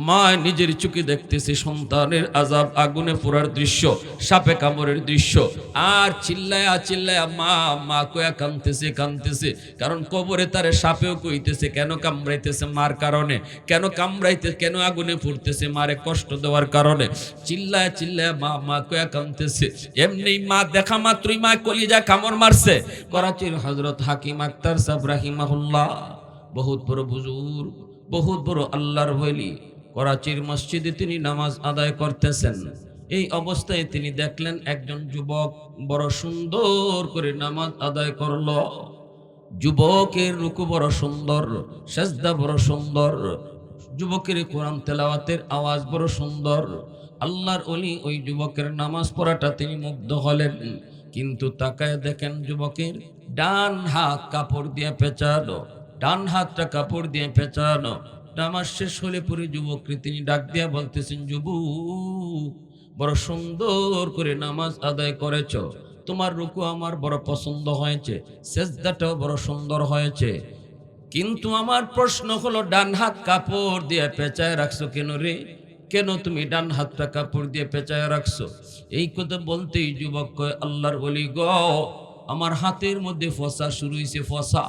মা নিজের চোখে দেখতেছে সন্তানের আযাব, আগুনে পোড়ার দৃশ্য, সাপে কামড়ের দৃশ্য, আর চিল্লায়া চিল্লায়া মা মা কয়া কাঁদতেছে। কারণ কবরে তারে সাপেও কইতেছে কেন কামড়াইতেছে, মার কারণে। কেন কামড়াইতে, কেন আগুনে পুড়তেছে, মারে কষ্ট দেওয়ার কারণে। চিল্লায়া চিল্লায়া মা মা কয়া কাঁদতেছে। এমনি মা দেখা মাত্রই মা কলিজা কামড় মারছে। করাচির হযরত হাকিম আক্তার সাহেব রাহিমাহুল্লাহ, বহুত বড় বুজুর্গ, বহুত বড় আল্লাহর ওলি, করাচির মসজিদে তিনি নামাজ আদায় করতেছেন। এই অবস্থায় তিনি দেখলেন একজন যুবক বড় সুন্দর করে নামাজ আদায় করলো। যুবকের রুকু বড় সুন্দর, সেজদা বড় সুন্দর, যুবকের কোরআন তেলাওয়াতের আওয়াজ বড় সুন্দর। আল্লাহর ওলি ওই যুবকের নামাজ পড়াটা তিনি মুগ্ধ হলেন। কিন্তু তাকায় দেখেন যুবকের ডান হাত কাপড় দিয়ে পেঁচানো, ডান হাতটা কাপড় দিয়ে পেঁচানো। নামাজ শেষ হলে পরে যুবককে তিনি ডাক দিয়া বলতেছেন, যুবক বড় সুন্দর করে নামাজ আদায় করেছ, তোমার রুকু আমার বড় পছন্দ হয়েছে, সেজদাটাও বড় সুন্দর হয়েছে, কিন্তু আমার প্রশ্ন হলো ডান হাত কাপড় দিয়ে পেঁচায় রাখছো কেন রে? কেন তুমি ডান হাতটা কাপড় দিয়ে পেঁচায় রাখছো? এই কথা বলতেই যুবক কয়, আল্লাহর ওলি গো, আমার হাতের মধ্যে ফসা শুরু হয়েছে, ফসা।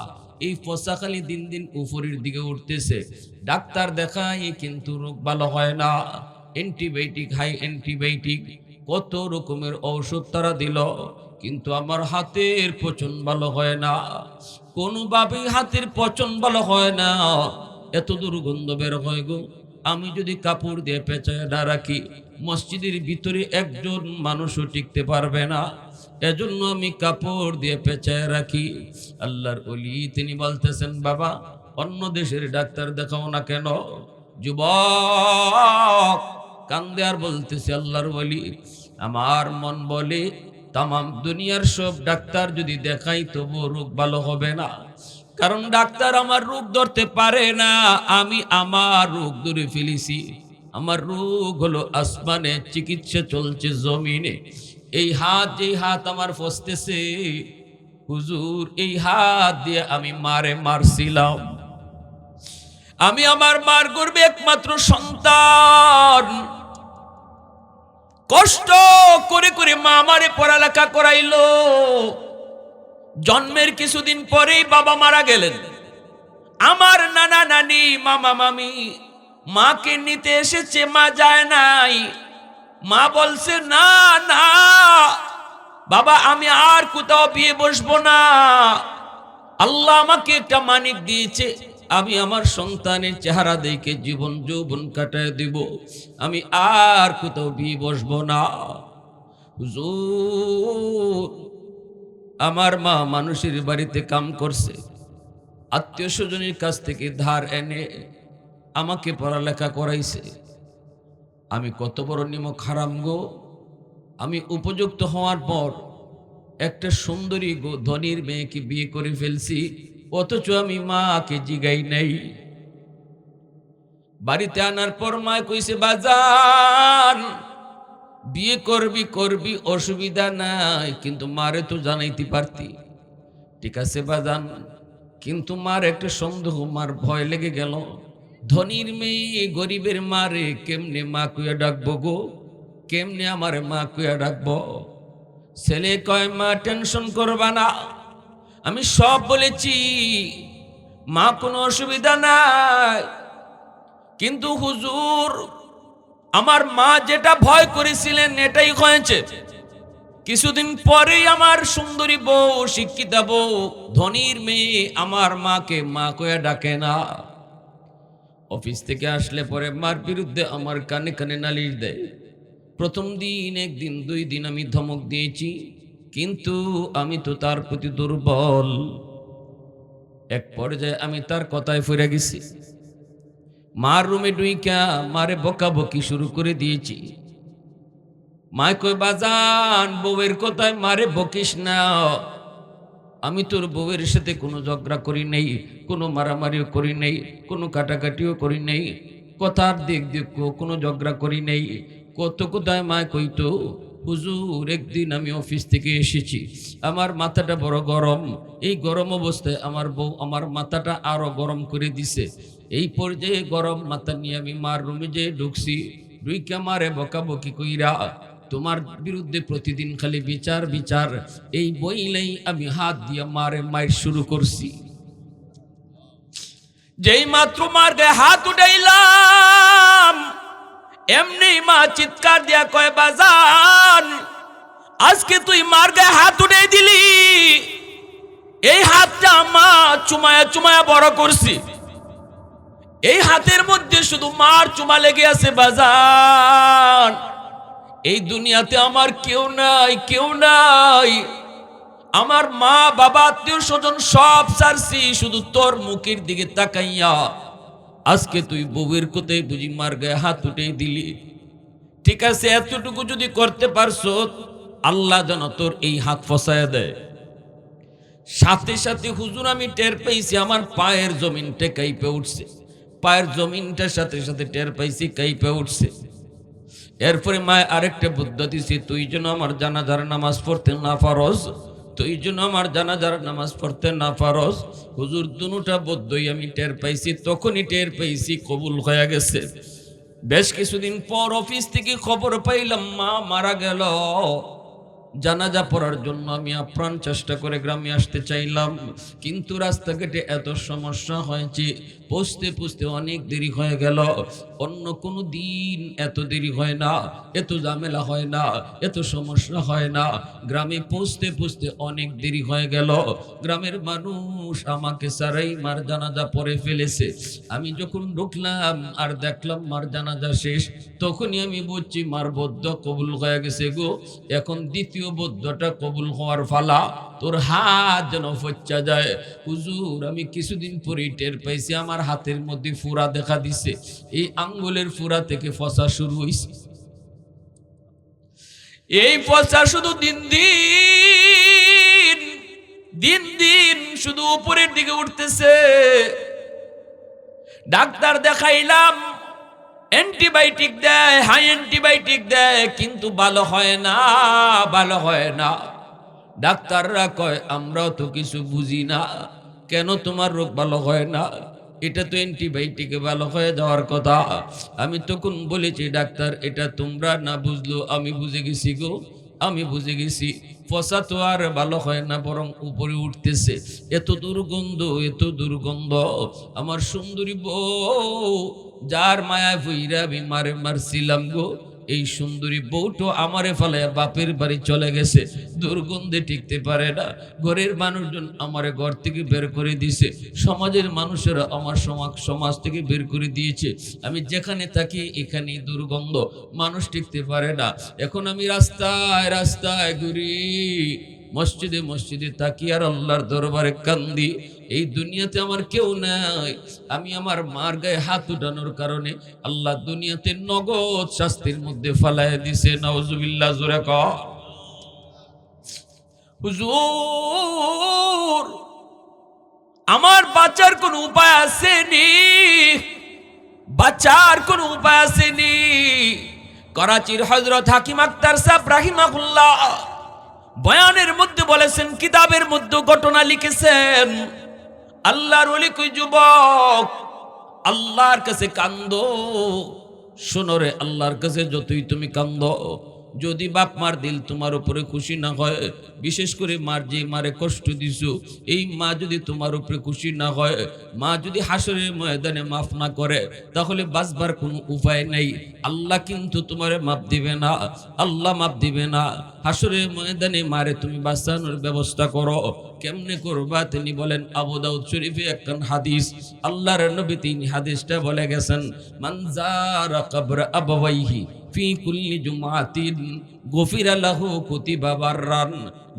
এই ফসা খালি দিন দিন উপরের দিকে উঠতেছে। ডাক্তার দেখায় কিন্তু রোগ ভালো হয় না। অ্যান্টিবায়োটিক, হাই অ্যান্টিবায়োটিক, কত রকমের ঔষধ তারা দিল, কিন্তু আমার হাতের পচন ভালো হয় না। কোনোভাবেই হাতের পচন ভালো হয় না, এত দুর্গন্ধ বের হয় গো। আমি যদি কাপড় দিয়ে পেঁচায় না রাখি, মসজিদের ভিতরে একজন মানুষও টিকতে পারবে না, এজন্য আমি কাপড় দিয়ে পেঁচায় রাখি। আল্লাহর ওলি তিনি বলতেছেন, বাবা অন্য দেশের ডাক্তার দেখাও না কেন? যুবক কান্দে আর বলতেছে, আল্লাহর ওলি আমার মন বলে তামাম দুনিয়ার সব ডাক্তার যদি দেখাই তবু রোগ ভালো হবে না, কারণ ডাক্তার আমার রোগ ধরতে পারে না, আমি আমার রোগ ধরে ফেলেছি। আমার রোগ হলো আসমানে, চিকিৎসা চলছে জমিনে। এই হাত, যেই হাত আমার ফসতেছে হুজুর, এই হাত দিয়ে আমি মারে মারছিলাম। আমি আমার মার গর্ভে একমাত্র সন্তান, কষ্ট করে করে মা আমারে পড়ালেখা করাইলো। জন্মের কিছুদিন পরেই বাবা মারা গেলেন। আমার নানা নানি, মামা মামি মাকে নিতে এসেছে, মা যায় নাই। মা বলছে, না না বাবা, আমি আর কোথাও বিয়ে বসবো না। আল্লাহ আমাকে একটা মানিক দিয়েছে, আমি আমার সন্তানের চেহারা দেখে জীবন যৌবন কাটায় দিব, আমি আর কোথাও বিয়ে বসবো না। হুজুর আমার মা মানুষের বাড়িতে কাম করছে, আত্মীয় স্বজনের কাছ থেকে ধার এনে আমাকে পড়ালেখা করাইছে। আমি কত বড় নিমক হারাম গো! আমি উপযুক্ত হওয়ার পর একটা সুন্দরী ধনীর মেয়েকে বিয়ে করে ফেলছি, অথচ আমি মাকে জিগাই নাই। বাড়িতে আনার পর মা কইছে, বাজান বিয়ে করবি করবি অসুবিধা নাই, কিন্তু মারে তো জানাইতে পারতি। ঠিক আছে বাজান, কিন্তু মার একটা সন্দেহ, মার ভয় লেগে গেল। ধনীর মেয়ে গরিবের মারে কেমনে মা কুয়া ডাকবো গো, কেমনে আমার মা কুয়া ডাকবো? ছেলে কয়, মা টেনশন করবা না, আমি সব বলেছি, মা কোনো অসুবিধা নাই। কিন্তু হুজুর আমার মা যেটা ভয় করেছিলেন এটাই হয়েছে। কিছুদিন পরেই আমার সুন্দরী বউ, শিক্ষিতা বউ, ধনীর মেয়ে আমার মাকে মা কয়া ডাকে না। অফিস থেকে আসলে পরে মার বিরুদ্ধে আমার কানে কানে নালিশ দেয়। প্রথম দিন, একদিন, 2 দিন আমি ধমক দিয়েছি, কিন্তু আমি তো তার প্রতি দুর্বল। এক পর্যায়ে আমি তার কথায় ফিরে গেছি, মার রুমে ডুইকা মারে বকাবকি শুরু করে দিয়েছি। মায় কই, বাজান বউয়ের কথায় মারে বকিস না, আমি তোর বউয়ের সাথে কোনো ঝগড়া করি নেই, কোনো মারামারিও করি নেই, কোনো কাটাকাটিও করি নেই, কথার দিক দিক কোনো ঝগড়া করি নেই। কত কোথায় মায় কইতো, হুজুর একদিন আমি অফিস থেকে এসেছি, আমার মাথাটা বড় গরম, এই গরম অবস্থায় আমার বউ আমার মাথাটা আরো গরম করে দিছে। এই পর্যায়ে গরম মাথা নিয়ে আমি মার রুমে যেয়ে ঢুকছি, ঢুইকা মারে বকাবকি কইরা তোমার বিরুদ্ধে প্রতিদিন খালি বিচার বিচার, এই বইলেই আমি হাত দিয়ে মায়ের শুরু করছি। যেই মাত্র মার গায়ে হাত উঠাইলাম, এমনি মা চিৎকার দিয়া কয়, বাজান আজকে তুই মার গায়ে হাত উঠাই দিলি, এই হাতটা মা চুমায়া চুমায়া বড় করছি, এই হাতের মধ্যে শুধু মার চুমা লেগে আছে বাজান, এই দুনিয়াতে আমার কেউ নাই, কেউ নাই, আমার মা বাবা আত্মীয় স্বজন সব ছাড়ছি, শুধু তোর মুখের দিকে তাকাইয়া আজকে তুই বউয়ের কোথায় বুঝি মার গায়ে হাত উঠে দিলি। ঠিক আছে, এতটুকু যদি করতে পারছো, আল্লাহ যেন তোর এই হাত ফসায় দেয়। সাথে সাথে হুজুর আমি টের পাইছি আমার পায়ের জমিনটা কাইপে উঠছে, পায়ের জমিনটার সাথে সাথে টের পাইছি কাইপে উঠছে। এরপরে মায় আরেকটা বুদ্ধি দিছে, তুই যেন আমার জানাজার নামাজ পড়তে না পারস, তুই যেন আমার জানাজার নামাজ পড়তে না পারস। হুজুর দুটা বুদ্ধি আমি টের পাইছি, তখনই টের পাইছি কবুল হয়ে গেছে। বেশ কিছুদিন পর অফিস থেকে খবর পাইলাম মা মারা গেল। জানাজা পড়ার জন্য আমি আপ্রাণ চেষ্টা করে গ্রামে আসতে চাইলাম, কিন্তু রাস্তাঘাটে এত সমস্যা হয়েছে, পৌঁছতে পৌঁছতে অনেক দেরি হয়ে গেল। অন্য কোনো দিন এত দেরি হয় না, এত ঝামেলা হয় না, এত সমস্যা হয় না। গ্রামে পৌঁছতে পৌঁছতে অনেক দেরি হয়ে গেল। গ্রামের মানুষ আমাকে ছাড়াই মার জানাজা পড়ে ফেলেছে। আমি যখন ঢুকলাম আর দেখলাম মার জানাজা শেষ, তখনই আমি বুঝছি মার বদ্ধ কবুল হয়ে গেছে গো। এখন দ্বিতীয় বদ্ধটা কবুল হওয়ার ফালা, তোর হাত যেন ফচ্চা যায়। হুজুর আমি কিছুদিন পরে টের পাইছি আমার হাতের মধ্যে ফুরা দেখা দিছে, এই আঙ্গুলের ফুরা থেকে ফসা শুরু হয়েছে। এই ফসা শুধু দিন দিন দিন দিন শুধু উপরের দিকে উঠতেছে। ডাক্তার দেখাইলাম, অ্যান্টিবায়োটিক দেয়, হাই অ্যান্টিবায়োটিক দেয়, কিন্তু ভালো হয় না, ভালো হয় না। ডাক্তাররা কয় আমরাও তো কিছু বুঝি না, কেন তোমার রোগ ভালো হয় না, এটা তো অ্যান্টিবায়োটিকে ভালো হয়ে যাওয়ার কথা। আমি তখন বলেছি ডাক্তার এটা তোমরা না বুঝলো আমি বুঝে গেছি গো, আমি বুঝে গেছি। ফসা তো আর ভালো হয় না, বরং উপরে উঠতেছে। এত দুর্গন্ধ, এত দুর্গন্ধ। আমার সুন্দরী বউ যার মায়া ভইরা আমি মারছিলাম গো, এই সুন্দরী বউটো আমারে ফেলাইয়া বাপের বাড়ি চলে গেছে, দুর্গন্ধে টিকতে পারে না। ঘরের মানুষজন আমারে ঘর থেকে বের করে দিয়েছে, সমাজের মানুষেরা আমার সমাজ থেকে বের করে দিয়েছে। আমি যেখানে থাকি এখানেই দুর্গন্ধ, মানুষ টিকতে পারে না। এখন আমি রাস্তায় রাস্তায় ঘুরি, মসজিদে মসজিদে থাকি আর আল্লাহর দরবারে কান্দি। এই দুনিয়াতে আমার কেউ নাই। আমি আমার মার গায়ে হাত উঠানোর কারণে আল্লাহ দুনিয়াতে নগদ শাস্তির মধ্যে ফালাইয়া দিছে। নাউজুবিল্লাহ, জোরে কও। হুজুর আমার বাঁচার কোন উপায় আসেনি, বাঁচার কোন উপায় আসেনি। করাচির হযরত হাকিম আখতার সাহেব রাহিমাহুল্লাহ বয়ানের মধ্যে বলেছেন, কিতাবের মধ্যে ঘটনা লিখেছেন, আল্লাহর ওলি কই যুবক আল্লাহর কাছে কান্দো। শোনো রে, আল্লাহর কাছে যতই তুমি কান্দো, যদি বাপ মার দিল তোমার উপরে খুশি না হয়, বিশেষ করে মার যে মারে কষ্ট দিছো, এই মা যদি তোমার উপরে খুশি না হয়, মা যদি হাসরের ময়দানে মাফ না করে, তাহলে বাঁচবার কোনো উপায় নেই। আল্লাহ কিন্তু তোমারে মাফ দিবে না, আল্লাহ মাফ দিবে না। হাসরের ময়দানে মারে তুমি বাঁচানোর ব্যবস্থা করো। কেমনে করবা? তিনি বলেন, আবু দাউদ শরীফে একখান হাদিস, আল্লাহর নবী তিনি হাদিসটা বলে গেছেন, মান যারা কবর আবাওয়াইহি ফি কুল্লি জুমাতিন গফিরা লাহু কুতিবা বাররান।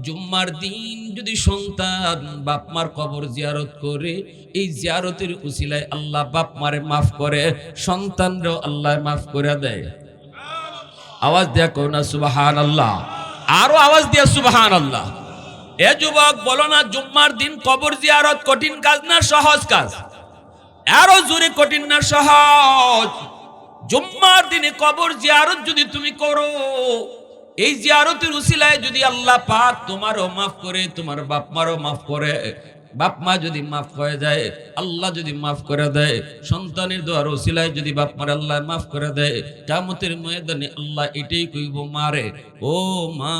জুম্মার দিন যদি সন্তান বাপ মার কবর জিয়ারত করে, এই জিয়ারতের উসিলায় আল্লাহ বাপ মারে মাফ করে, সন্তানরাও আল্লাহ মাফ করে দেয়। আওয়াজ দিয়া কও না সুবহানাল্লাহ, আরো আওয়াজ দিয়া সুবহানাল্লাহ। এ যুবক বলো না, জুম্মার দিন কবর জিয়ারত কঠিন কাজ না সহজ কাজ? আরো জোরে, কঠিন না সহজ? জুম্মার দিনে কবর জিয়ারত যদি তুমি করো, এই জিয়ারতের উসিলায় যদি আল্লাহ পাক তোমারও মাফ করে, তোমার বাপ মারও মাফ করে, বাপ মা যদি মাফ করে দেয়, আল্লাহ যদি মাফ করে দেয়, সন্তানের দোয়ার ওসিলায় যদি বাপ মার আল্লাহ মাফ করে দেয়, কিয়ামতের ময়দানে আল্লাহ এটাই কইব, মারে ও মা,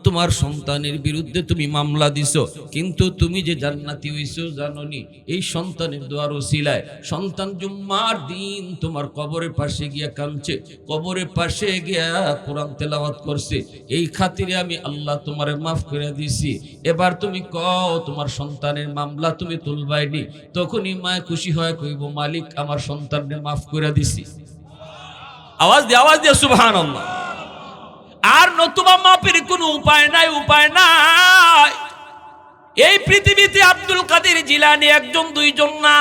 তোমার সন্তানের বিরুদ্ধে তুমি মামলা দিছো, কিন্তু তুমি যে জান্নাতি হইছো জানোনি? এই সন্তানের দোয়ার ওসিলায় সন্তান জুম্মার দিন তোমার কবরের পাশে গিয়া কাঁদছে, কবরের পাশে গিয়া কোরআন তেলাওয়াত করছে, এই খাতিরে আমি আল্লাহ তোমারে মাফ করে দিছি। এবার তুমি কও তোমার সন্তানের মামলা তুমি তুলবাইনি? তখনই মা খুশি হয়, কইব, মালিক আমার সন্তানকে মাফ করে দিছি। আওয়াজ দিয়ে সুবহানাল্লাহ। আর নতুবা মাপের কোনো উপায় নাই, উপায় নাই। এই পৃথিবীতে আব্দুল কাদের জিলানী একজন দুইজন না,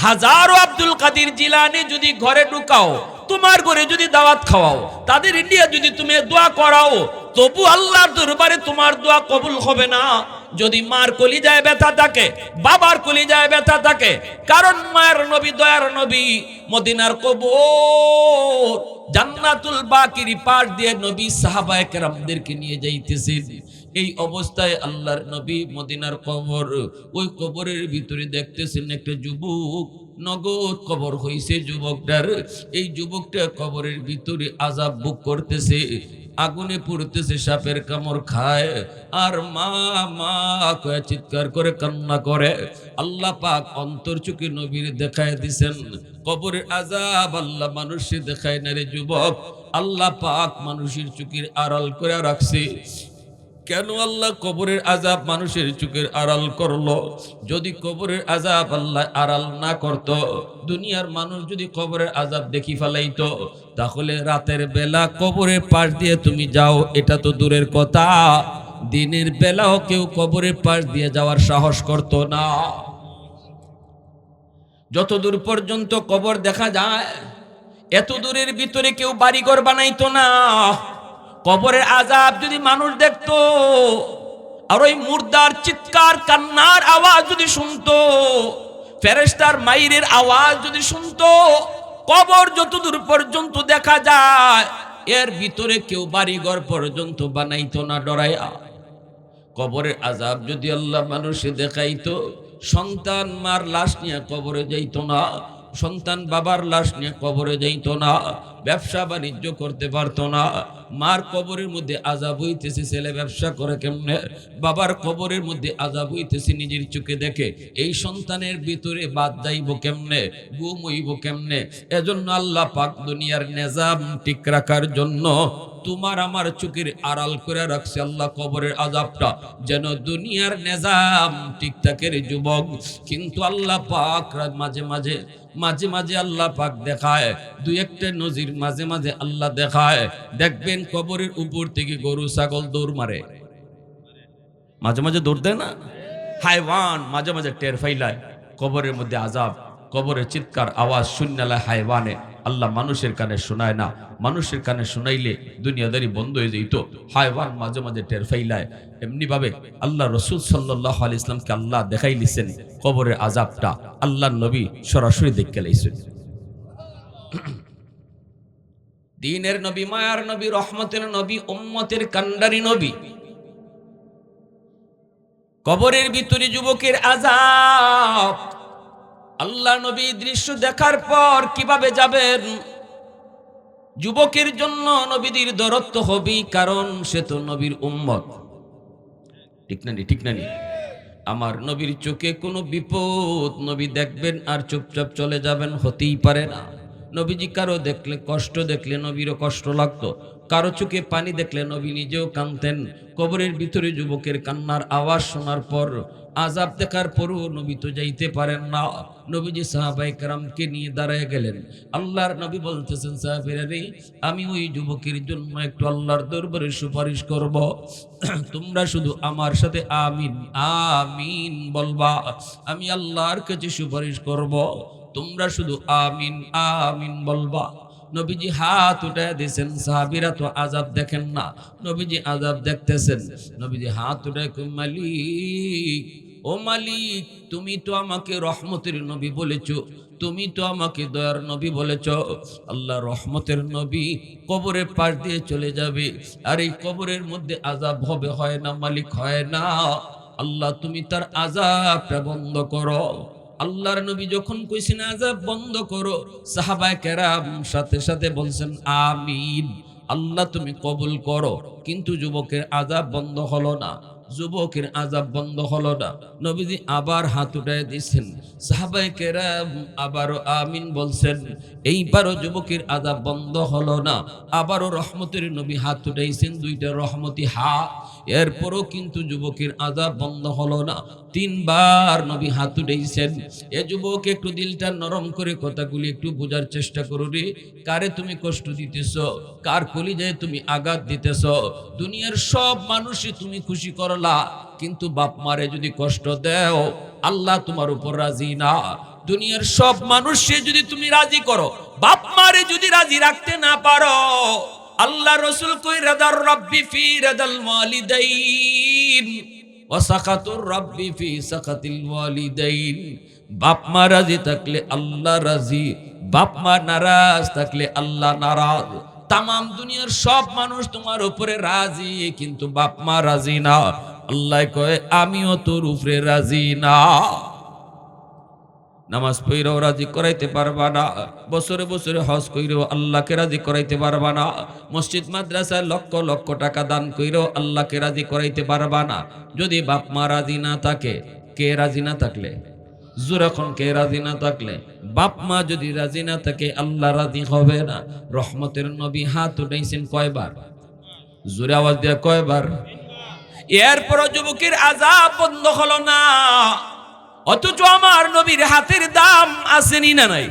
হাজারো আব্দুল কাদের জিলানী যদি ঘরে ঢুকাও, তোমার ঘরে যদি দাওয়াত খাওয়াও, তাদের ইন্ডিয়া যদি তুমি দোয়া করাও, তবু আল্লাহর দরবারে তোমার দোয়া কবুল হবে না। যদি মার কলিজায় ব্যথা থাকে, বাবার কলিজায় ব্যথা থাকে, কারণ মায়ের নবী, দয়ার নবী মদিনার কবর জান্নাতুল বাকির পাশ দিয়ে নবী সাহাবায়ে কেরামদেরকে নিয়ে যাইতেছেন। এই অবস্থায় আল্লাহর নবী মদিনার কবর, ওই কবরের ভিতরে দেখতেছেন একটা যুবক, নগদ কবর হইছে যুবকটার। এই যুবকটা কবরের ভিতরে আযাব ভোগ করতেছে, আগুনে পুড়তেছে, সাপের কামড় খায়, আর মা মা কয়ে চিৎকার করে কান্না করে। আল্লাহ পাক অন্তর চোখে নবীর দেখায় দিছেন কবরের আযাব। আল্লাহ মানুষে দেখায় না রে যুবক, আল্লাহ পাক মানুষের চোখের আড়াল করে রাখছে। কেন আল্লাহ কবরের আযাব মানুষের চোখের আড়াল করলো? যদি কবরের আযাব আল্লাহ আড়াল না করত, দুনিয়ার মানুষ যদি কবরের আযাব দেখি ফেলাইতো, তাহলে রাতের বেলা কবরের পাশ দিয়ে তুমি যাও, এটা তো দূরের কথা, দিনের বেলাও কেউ কবরের পাশ দিয়ে যাওয়ার সাহস করত না। যত দূর পর্যন্ত কবর দেখা যায়, এত দূরের ভিতরে কেউ বাড়িঘর বানাইতো না। কবরের আযাব যদি মানুষ দেখতো, আর ওই মুর্দার চিৎকার কান্নার আওয়াজ যদি শুনতো, ফেরেশতার মাইরের আওয়াজ যদি শুনতো, কবর যত দূর পর্যন্ত দেখা যায়, এর ভিতরে কেউ বাড়িঘর পর্যন্ত বানাইতো না ডরাইয়া। কবরের আযাব যদি আল্লাহ মানুষে দেখাইতো, সন্তান মার লাশ নিয়ে কবরে যাইতো না, সন্তান বাবার লাশ নিয়ে কবরে যাইতো না, ব্যবসা বাণিজ্য করতে পারতো না। মার কবরের মধ্যে আযাব হইতেছে, ছেলে ব্যবসা করে কেমনে? বাবার কবরের মধ্যে আযাব হইতেছে, নিজের চোখে দেখে। এই সন্তানের ভিতরে বাদ যাইব কেমনে, ঘুম হইব কেমনে? এজন্য আল্লাহ পাক দুনিয়ার নিজাম ঠিক রাখার জন্য তোমার আমার চোখের আড়াল করে রাখছে আল্লাহ কবরের আযাবটা, যেন দুনিয়ার নিজাম ঠিক থাকে রে যুবক। কিন্তু আল্লাহ পাক মাঝে মাঝে আল্লাহ পাক দেখায়, দুই একটা নজির মাঝে মাঝে আল্লাহ দেখায়। দেখবেন কবরের উপর থেকে গরু ছাগল দৌড় মারে, মাঝে মাঝে দৌড় দেয় না, হাইওয়ান মাঝে মাঝে টের ফাইলায় কবরের মধ্যে আযাব, কবরের চিৎকার আওয়াজ শুননালে হাইওয়ানে। আল্লাহ মানুষের কানে শোনায় না, মানুষের কানে শোনাইলে দুনিয়াদারি বন্ধ হয়ে যেত, হাইওয়ান মাঝে মাঝে টের ফাইলায়। এমনি ভাবে আল্লাহ রাসূল সাল্লাল্লাহু আলাইহি ওয়াসাল্লামকে আল্লাহ দেখাইলিছেন কবরের আযাবটা, আল্লাহর নবী সরাসরি দেখে লাইছেন। দ্বীনের নবী, মায়ার নবী, রহমতের নবী, উম্মতের কান্ডারি নবী, কবরের ভিতরে যুবকের আযাব। আল্লাহ নবী দৃশ্য দেখার পর কিভাবে যাবেন? যুবকের জন্য নবীদের দরদ হবে, কারণ সে তো নবীর উম্মত। ঠিক না ঠিক না? আমার নবীর চোখে কোনো বিপদ নবী দেখবেন আর চুপচাপ চলে যাবেন, হতেই পারে না। নবীজি কারো দেখলে কষ্ট দেখলে নবীরও কষ্ট লাগতো, কারো চোখে পানি দেখলে নবী নিজেও কাঁদতেন। কবরের ভিতরে যুবকের কান্নার আওয়াজ শোনার পর, আযাব দেখার পরও নবী তো যাইতে পারেন না। নবীজি সাহাবায়ে কেরামকে নিয়ে দাঁড়ায় গেলেন। আল্লাহর নবী বলতেছেন, সাহাবীরা রে, আমি ওই যুবকের জন্য একটু আল্লাহর দরবারে সুপারিশ করব, তোমরা শুধু আমার সাথে আমিন আমিন বলবা। আমি আল্লাহর কাছে সুপারিশ করব, তোমরা শুধু আমিন আমিন বলবা। নবীজি হাত উঠায় দিয়েছেন, সাহাবীরা তো আযাব দেখেন না, নবীজি আযাব দেখতেছেন। নবীজি হাত উঠায় কই, মালিক, ও মালিক, তুমি তো আমাকে রহমতের নবী বলেছো, তুমি তো আমাকে দয়ার নবী বলেছ। আল্লাহ রহমতের নবী কবরের পাশ দিয়ে চলে যাবে, আর এই কবরের মধ্যে আযাব হবে, হয় না মালিক? হয় না। আল্লাহ তুমি তার আযাবটা বন্ধ করো। আল্লাহর নবী যখন কইছেন আযাব বন্ধ করো, সাহাবায়ে কেরাম সাথে সাথে বলছেন আমিন, আল্লাহ তুমি কবুল করো। কিন্তু যুবকের আযাব বন্ধ হলো না, যুবকের আযাব বন্ধ হলো না। নবীজি আবার হাত উঠায় দিয়েছেন, সাহাবায়ে কেরাম আবারও আমিন বলছেন, এইবারও যুবকের আযাব বন্ধ হলো না। আবারও রহমতের নবী হাত উঠাইছেন, দুইটা রহমতি হাত, এরপরও কিন্তু যুবকের আযাব বন্ধ হলো না। তিনবার নবী হাত উঠাইছেন। এ যুবক একটু দিলটা নরম করে কথাগুলি একটু বোঝার চেষ্টা করো রে। কারে তুমি কষ্ট দিতেছ, কার কলিজায় তুমি আঘাত দিতেছ? দুনিয়ার সব মানুষই তুমি খুশি করলা, কিন্তু বাপ মারে যদি কষ্ট দেও আল্লাহ তোমার উপর রাজি না। দুনিয়ার সব মানুষকে যদি তুমি রাজি করো, বাপ মারে যদি রাজি রাখতে না পারো, আল্লাহ রাসূল কই রাদার রাব্বি ফি রাদাল ওয়ালিদাইন ওয়া সাকাতুর রাব্বি ফি সাকাতিল ওয়ালিদাইন। বাপ মা রাজি থাকলে আল্লাহ রাজি, বাপ মা নারাজ থাকলে আল্লাহ নারাজ। তামাম দুনিয়ার সব মানুষ তোমার উপরে রাজি, কিন্তু বাপ মা রাজি না। আল্লাহ কয় আমিও তোর উপরে রাজি না। নামাজ পড়েও রাজি করাইতে পারবা না, বছরে বছরে হজ কইরেও আল্লাহকে রাজি করাইতে পারবা না, মসজিদ মাদ্রাসায় লক্ষ লক্ষ টাকা দান কইরেও আল্লাহকে রাজি করাইতে পারবা না। যদি বাপ মা রাজি না থাকে, কে রাজি না থাকলে যখন কে রাজি না থাকলে, বাপ মা যদি রাজি না থাকে আল্লাহ রাজি হবে না। রহমতের নবী হাত উঠাইছেন কয়বার? জোরে আওয়াজ দেয়া কয়বার? এরপর যুবকের আযাব বন্ধ হলো না। অথচ আমার নবীর হাতের দাম আসেনি না নাই?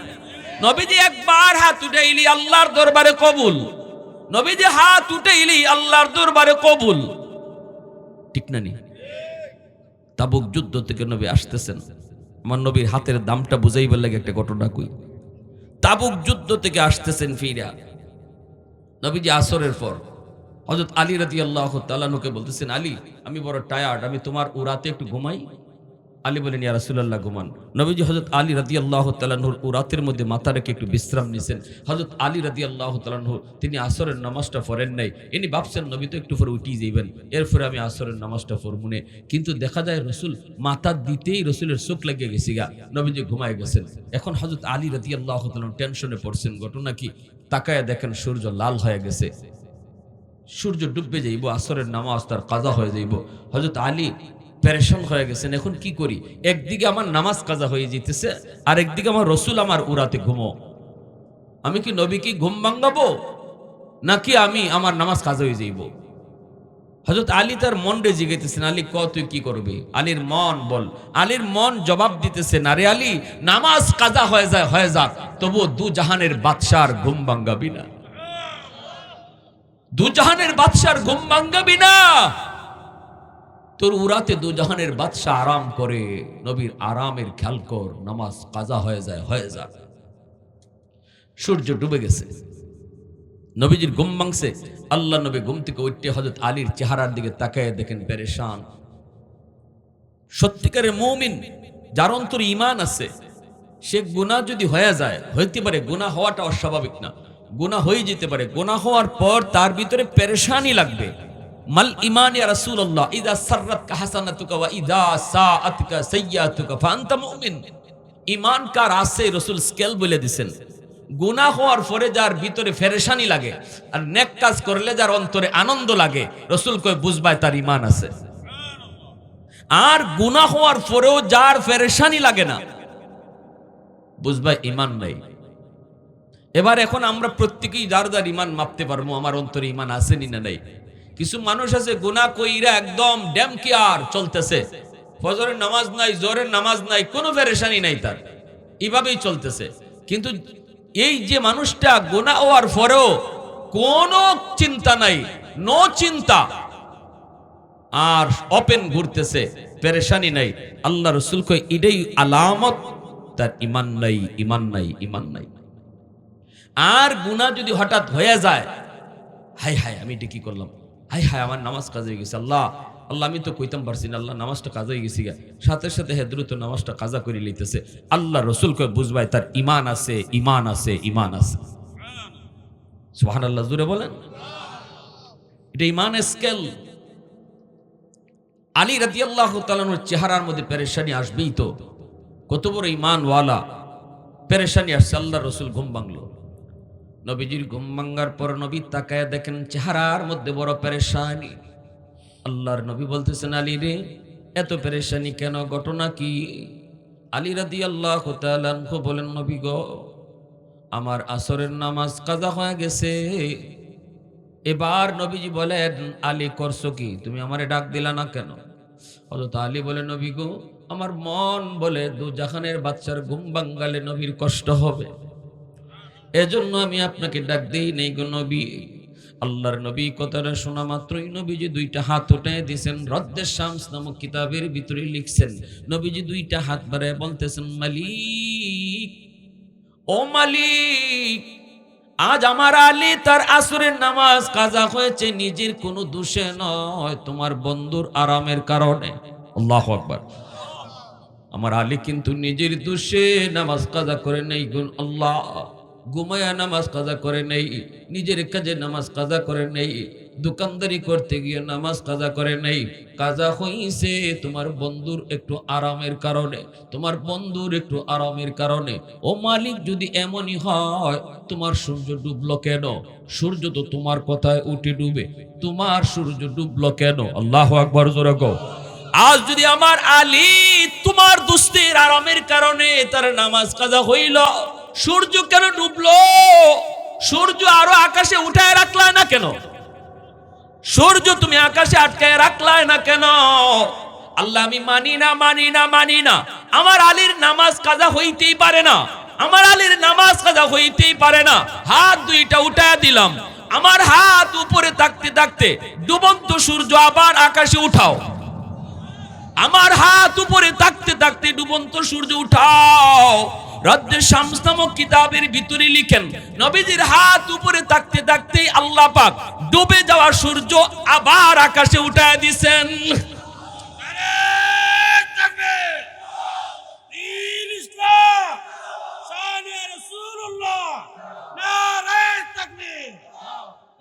নবীজি একবার হাত উঠাইলি আল্লাহর দরবারে কবুল, নবীজি হাত উঠাইলি আল্লাহর দরবারে কবুল, ঠিক না নি? তাবুক যুদ্ধ থেকে নবী আসতেছেন, আমার নবীর হাতের দামটা বুঝাইবার লাগে একটা ঘটনা কই। তাবুক যুদ্ধ থেকে আসতেছেন ফিরা, নবীজি আসরের পর হযরত আলী রাদিয়াল্লাহু তাআলা আনহুকে বলতেছেন, আলী আমি বড় টায়ার্ড, আমি তোমার উরাতে একটু ঘুমাই। আলী বলেন, ইয়া রাসূলুল্লাহ ঘুমান। নবীজি হযরত আলী রাদিয়াল্লাহু তাআলা আনহুর উরাতের মধ্যে মাথা রেখে একটু বিশ্রাম নিছেন। হযরত আলী রাদিয়াল্লাহু তাআলা আনহু তিনি আসরের নামাজটা পড়েন নাই। ইনি ভাবছেন নবী তো একটু পরে উঠি যাইবেন, এরপরে আমি আসরের নামাজটা পড়বনে। কিন্তু দেখা যায় রাসূল মাথা দিতেই রাসূলের চোখ লাগিয়ে গেছে গা, নবীজি ঘুমায় গেছেন। এখন হযরত আলী রাদিয়াল্লাহু তাআলা টেনশনে পড়ছেন। ঘটনা কি? তাকায়া দেখেন সূর্য লাল হয়ে গেছে, সূর্য ডুববে যাইব, আসরের নামাজ তার কাজা হয়ে যাইব। হযরত আলী পেরেশান হয়ে গেছেন, এখন কি করি? একদিকে আমার নামাজ কাজা হয়ে যেতেছে, আর একদিকে আমার রাসূল আমার উরাতে ঘুমো। আমি কি নবী কি ঘুম ভাঙাবো, নাকি আমি আমার নামাজ কাজা হয়ে যাইব? হযরত আলী তার মন রে জিগাইতেছেন, আলী ক তুই কি করবি? আলীর মন বল, আলীর মন জবাব দিতেছে, না রে আলী, নামাজ কাজা হয়ে যায় হয়ে যাক, তবু দু জাহানের বাদশার ঘুম ভাঙাবি না, দু জাহানের বাদশার ঘুম ভাঙাবি না। তোর উরাতে দু জাহানের বাদশা আরাম করে, নবীর আরামের খেয়াল কর, নামাজ কাজা হয়ে যায় হয়ে যাক। সূর্য ডুবে গেছে, নবীজির ঘুম ভাঙছে। আল্লাহ নবী ঘুম থেকে উঠতে হযরত আলীর চেহারার দিকে তাকায় দেখেন পেরেশান। সত্যিকারের মুমিন, যার অন্তরে ঈমান আছে, সে গুনাহ যদি হয়ে যায়, হইতে পারে গুনাহ হওয়াটা অস্বাভাবিক না, গুনাহ হয়ে যেতে পারে, গুনাহ হওয়ার পর তার ভিতরে পেরেশানি লাগবে। মাল ঈমান ইয়া রাসূলুল্লাহ, ইযা সাররাতকা হাসানাতুকা ওয়া ইযা সাআতকা সাইয়্যাতুকা ফাআনতা মুমিন। ঈমান কার আছে রাসূল স্কেল বলে দিবেন। গুনাহ হওয়ার পরে যার ভিতরে পেরেশানি লাগে, আর নেক কাজ করলে যার অন্তরে আনন্দ লাগে, রাসূল কয় বুঝবাই তার ঈমান আছে। আর গুনাহ হওয়ার পরেও যার পেরেশানি লাগে না, বুঝবাই ঈমান নাই। এবার এখন আমরা প্রত্যেকেই যার যার ঈমান মাপতে পারবো, আমার অন্তরে ঈমান আছে না নাই। কিছু মানুষ আছে গুনাহ কইরা একদম ড্যাম কেয়ার চলতেছে, ফজরের নামাজ নাই, জোহরের নামাজ নাই, কোনো পেরেশানি নাই তার, এইভাবেই চলতেছে। কিন্তু এই যে মানুষটা গুনাহ হওয়ার পরেও কোনো চিন্তা নাই, নো চিন্তা, আর ওপেন ঘুরতেছে, পেরেশানি নাই, আল্লাহ রাসূল কয় এটাই আলামত তার ঈমান নাই, ঈমান নাই, ঈমান নাই। আর গুনাহ যদি হঠাৎ হয়ে যায়, হাই হাই আমি এটা কি করলাম, হাই হাই আমার নামাজ কাজা হয়ে গেছে, আল্লাহ আল্লাহ আমি তো কইতাম পারছি না, আল্লাহ নামাজটা কাজা হয়ে গেছি, সাথে সাথে দ্রুত নামাজটা কাজা করে লইতেছে। আল্লাহ রাসূল কয় বুঝবাই তার ঈমান আছে, ঈমান আছে, ঈমান আছে। সুবহানাল্লাহ, জোরে বলেন। এটা ঈমানের স্কেল। আলী রাদিয়াল্লাহু তাআলা আনহুর চেহারার মধ্যে পেরেশানি আসবেই তো, কত বড় ঈমানওয়ালা, পেরেশানি আসছে। আল্লাহর রাসূল ঘুম ভাঙলো। নবীজির ঘুম ভাঙার পর নবী তাকায়া দেখেন চেহারার মধ্যে বড় পেরেশানি। আল্লাহর নবী বলতেছেন, আলী রে, এত পেরেশানি কেন, ঘটনা কি? আলী রাদিয়াল্লাহু তাআলা আনহু বলেন, নবী গো, আমার আসরের নামাজ কাজা হয়ে গেছে। এবার নবীজি বলেন, আলী করছো কি, তুমি আমারে ডাক দিলা না কেন? হযরত আলী বলে, নবী গো, আমার মন বলে দুজাহানের বাচ্চার ঘুম ভাঙালে নবীর কষ্ট হবে, এজন্য আমি আপনাকে ডাক দেই নাই গো নবী। আল্লাহর নবী কথাটা শোনা মাত্রই নবীজি দুইটা হাত উঠায় দিয়েছেন। রদ্দের শামস নামক কিতাবের ভিতরে লিখছেন, নবীজি দুইটা হাত বাড়ায় বলতেছেন, মালিক, ও মালিক, আজ আমার আলী তার আসরের নামাজ কাজা হয়েছে নিজের কোনো দোষে নয়, তোমার বন্ধুর আরামের কারণে। আল্লাহু আকবার। আমার আলী কিন্তু নিজের দোষে নামাজ কাজা করে নেই গুণ আল্লাহ, ঘুমায়া নামাজ কাজা করে নেই, নিজের কাজে নামাজ কাজা করে নেই, দোকানদারি করতে গিয়ে নামাজ কাজা করে নেই, কাজা হইছে তোমার বন্ধুর একটু আরামের কারণে, তোমার বন্ধুর একটু আরামের কারণে। ও মালিক, যদি এমনই হয়, তোমার সূর্য ডুবলো কেন? সূর্য তো তোমার কথায় উঠে ডুবে, তোমার সূর্য ডুবলো কেন? আল্লাহু আকবার, জোরে কও। আজ যদি আমার আলী তোমার দুস্তির আরামের কারণে তার নামাজ কাজা হইল, সূর্য কেন ডুবলো? সূর্য আরো আকাশে উঠায় রাখলা না কেন? সূর্য তুমি আকাশে আটকায় রাখলাই না কেন? আল্লাহ, আমি মানি না, মানি না, মানি না, আমার আলীর নামাজ কাজা হইতেই পারে না, আমার আলীর নামাজ কাজা হইতেই পারে না। হাত দুইটা উঠায় দিলাম, আমার হাত উপরে থাকতে থাকতে ডুবন্ত সূর্য আবার আকাশে উঠাও, আমার হাত উপরে থাকতে থাকতে ডুবন্ত সূর্য উঠাও। রদ্দের শামস নামক কিতাবের ভিতরে লিখেন, নবীজির হাত উপরে থাকতে থাকতে আল্লাহ পাক ডুবে যাওয়া সূর্য আবার আকাশে উঠায় দিয়েছেন।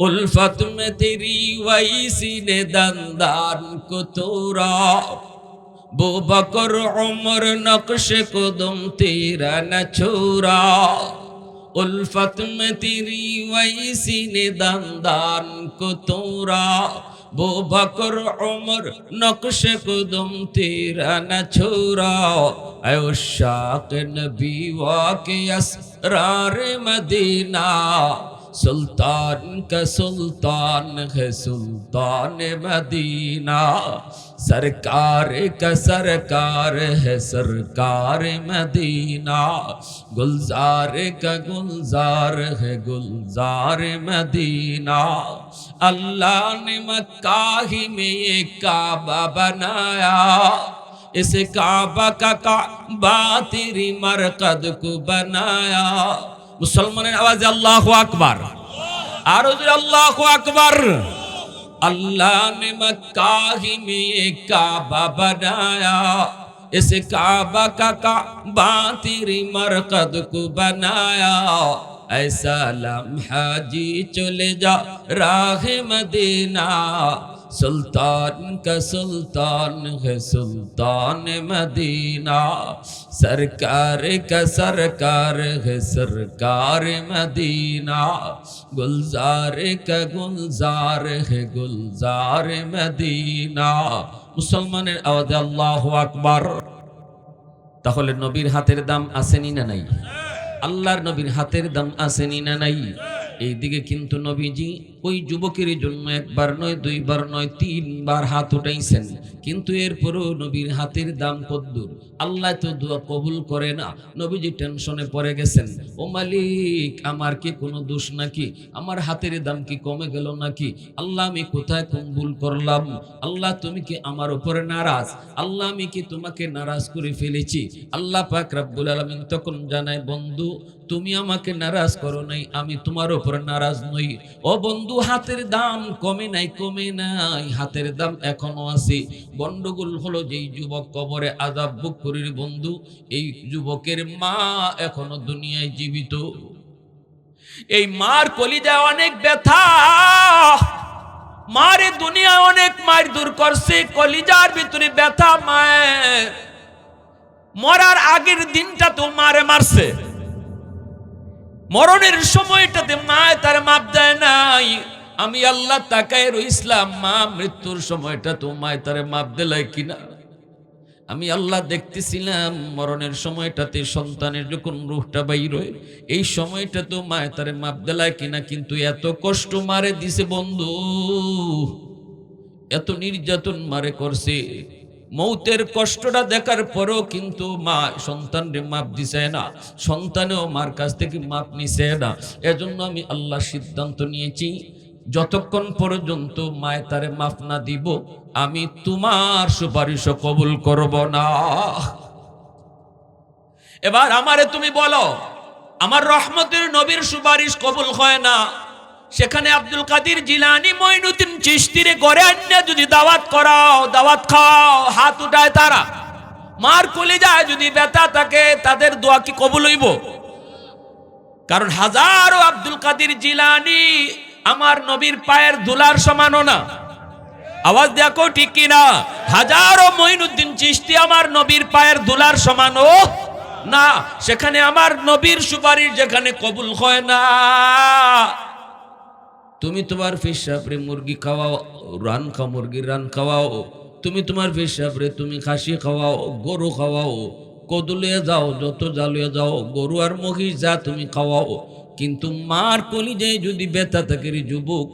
उल्फत में तेरी वैसी ने दंदान को तोड़ा, वो बकर उमर नक्श कदम तेरा न छोड़ा। उल्फत में तेरी वैसी ने दंदान को तोड़ा, वो बकर उमर नक्श कदम तेरा न छोड़ा। ऐ उशाक नबी वाके असरार मदीना, सुल्तान का सुल्तान है सुल्तान मदीना, सरकार का सरकार है सरकार मदीना, गुलजार का गुलजार है गुलजार मदीना। अल्लाह ने मक्का ही में ये काबा बनाया, इस काबा का काबा तेरी मरकद को बनाया। मुसलमाনের আওয়াজে আল্লাহু আকবার, আরো জোরে আল্লাহু আকবার। अल्लाह ने मक्का ही में एक काबा बनाया, इस काबा का काबा तेरी मरकद को बनाया। ऐसा लम्हा जी चले जा राह मदीना, सुल्तान का सुल्तान है सुल्तान मदीना, सरकार का सरकार है सरकार मदीना, गुलजार का गुलजार है गुलजार मदीना। মুসলমানের আওয়াজে আল্লাহু আকবার। তাহলে নবীর হাতের দাম আসেনি না নাই? আল্লাহর নবীর হাতের দাম আসেনি না নাই? এইদিকে কিন্তু নবীজি ওই যুবকের জন্য একবার নয়, দুইবার নয়, তিনবার হাত উঠাইছেন, কিন্তু এরপরও নবীর হাতের দাম কদ্দুর? আল্লাহ তো দোয়া কবুল করে না। নবীজি টেনশনে পড়ে গেছেন, ও মালিক, আমার কি কোনো দোষ নাকি? আমার হাতের দাম কি কমে গেল নাকি? আল্লাহ, আমি কোথায় কোন ভুল করলাম? আল্লাহ, তুমি কি আমার উপরে নারাজ? আল্লাহ, আমি কি তোমাকে নারাজ করে ফেলেছি? আল্লাহ পাক রব্বুল আলামিন তখন জানায়, বন্ধু, তুমি আমাকে নারাজ করো নাই, আমি তোমার উপরে নারাজ নই। ও বন্ধু, হাতের দাম কমে নাই, কমে নাই, হাতের দাম এখনো আছে। গন্ডগোল হলো যেই যুবক কবরে আযাব ভোগ করে, বন্ধু, এই যুবকের মা এখনো দুনিয়ায় জীবিত। এই মার কলিজায় অনেক ব্যথা, মারে দুনিয়া অনেক মায়ের দূর করছে, কলিজার ভিতরে ব্যথা মায়ের। মরার আগের দিনটা তো মারে মারছে, মরণের সময়টাতে মায় তার মাপ দেয় নাই। আমি আল্লাহ তাকায় রইসলাম, মা মৃত্যুর সময়টা তো মায় তারে মাপ দিলাই কিনা। আমি আল্লাহ দেখতেছিলাম মরণের সময়টাতে সন্তানের যখন রূহটা বাইর হয়, এই সময়টা তো মায় তারে মাপ দিলাই কিনা। কিন্তু এত কষ্ট মারে দিছে বন্ধু, এত নির্যাতন মারে করছে, মৌতের কষ্টটা দেখার পরেও কিন্তু মা সন্তানরে মাপ দিছে না, সন্তানেও মার কাছ থেকে মাপ নিছে না। এজন্য আমি আল্লাহ সিদ্ধান্ত নিয়েছি, যতক্ষণ পর্যন্ত মায় তারে মাফ না দিব, আমি তোমার সুপারিশও কবুল করব না। এবার আমারে তুমি বলো, আমার রহমতের নবীর সুপারিশ কবুল হয় না, সেখানে আব্দুল কাদের জিলানী, মঈনুদ্দিন চিশতিরে ঘরে আনিয়া যদি দাওয়াত করাও, দাওয়াত খাও, হাত উঠায় তারা, মার কলিজায় যদি ব্যথা থাকে, তাদের দোয়া কি কবুল হইব? কারণ হাজারো আব্দুল কাদের জিলানী আমার নবীর পায়ের ধুলার সমানও না। আওয়াজ দেখো ঠিক কিনা? হাজারো মঈনুদ্দিন চিশতি আমার নবীর পায়ের ধুলার সমানও না। সেখানে আমার নবীর সুপারিশ যেখানে কবুল হয় না, তুমি তোমার পেশাবরে মুরগি খাওয়াও, রান খাও, মুরগির রান খাওয়াও, তুমি তোমার পেশাবরে তুমি খাসি খাওয়াও, গরু খাওয়াও, কদুলিয়ে যাও, যত জালুয়ে যাও, গরু আর মহিষ যা তুমি খাওয়াও, কিন্তু মার কলিজায় যদি ব্যথা থাকে রে যুবক,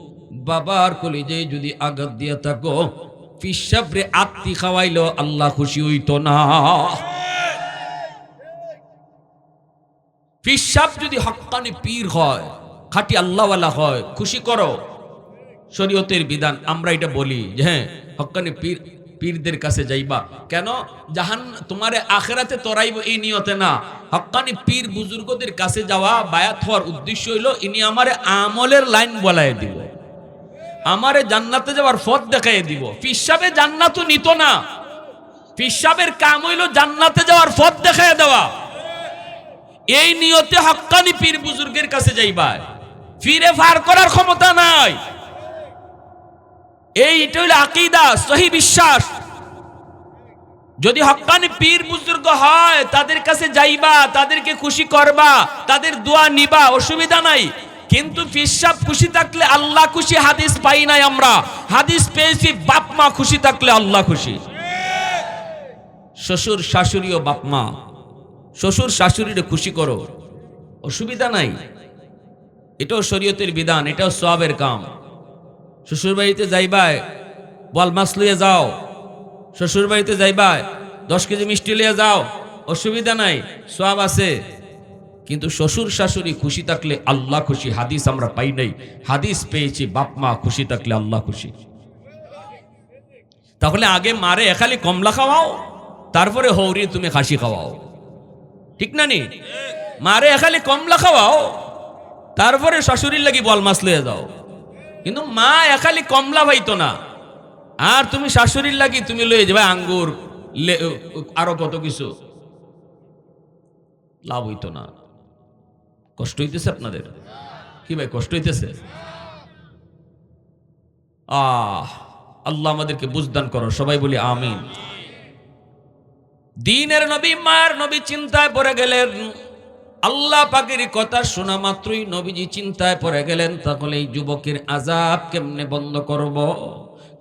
বাবার কলিজায় যদি আঘাত দিয়া থাকো, পেশাবরে আত্মি খাওয়াইলো আল্লাহ খুশি হইতো না। পেশাব যদি হক্কানি পীর হয়, খাঁটি আল্লাহওয়ালা হয়, খুশি করো, শরীয়তের বিধান। আমরা এটা বলি যে হ্যাঁ হক্কানি পীরদের কাছে যাইবা কেন? জাহান তোমারে আখেরাতে তরাইব এই নিয়তে না, হক্কানি পীর বুজুর্গদের কাছে যাওয়া, বায়াত হওয়ার উদ্দেশ্য হইল ইনি আমারে আমলের লাইন বলাই দিব, আমারে জান্নাতে যাওয়ার পথ দেখাই দিব। পেশাবে জান্নাতও নিত না, পেশাবের কাম হইল জান্নাতে যাওয়ার পথ দেখাই দেওয়া। এই নিয়তে হক্কানি পীর বুজুর্গের কাছে যাইবা, ফিরে ফার করার ক্ষমতা নাই। এইটা হইল আকীদা, সহি বিশ্বাস। যদি হক্কানি পীর বুজুর্গ হয়, তাদের কাছে যাইবা, তাদেরকে খুশি করবা, তাদের দোয়া নিবা, অসুবিধা নাই। কিন্তু পেশাব খুশি থাকলে আল্লাহ খুশি হাদিস পাই নাই আমরা, হাদিস পেয়েছি বাপ মা খুশি থাকলে আল্লাহ খুশি। শ্বশুর শাশুড়ি ও বাপ মা, শ্বশুর শাশুড়িরে খুশি করো, অসুবিধা নাই, এটাও শরীয়তের বিধান, এটাও সওয়াবের কাম। শ্বশুর বাড়িতে যাইবাই, বল মাছ লইয়া যাও, শ্বশুর বাড়িতে যাইবাই 10 কেজি মিষ্টি লইয়া যাও, অসুবিধা নাই, সওয়াব আছে। কিন্তু শ্বশুর শাশুড়ি খুশি থাকলে আল্লাহ খুশি, হাদিস আমরা পাই নাই, হাদিস পেয়েছি বাপ মা খুশি থাকলে আল্লাহ খুশি। তাহলে আগে মারে এখালি কমলা খাওয়াও, তারপরে হৌরি তুমি খাসি খাওয়াও, ঠিক না নি? মারে এখালি কমলা খাওয়াও, তারপরে শাশুড়ির লাগি বল মাছ লইয়া যাও। কিন্তু মা এখালি কমলা পাইতো না, আর তুমি শাশুড়ির লাগি তুমি লইয়ে যাবে আঙ্গুর, আরো কত কিছু, লাভ হইতো না। কষ্ট হইতেছে আপনাদের? কি ভাই কষ্ট হইতেছে? আল্লাহ আমাদেরকে বুঝদান করো, সবাই বলি আমিন। দ্বীনের নবী, মায়ের নবী চিন্তায় পড়ে গেলেন। আল্লাহ পাকের কথা শোনা মাত্রই নবীজি চিন্তায় পড়ে গেলেন, তাহলে এই যুবকের আযাব কেমনে বন্ধ করব,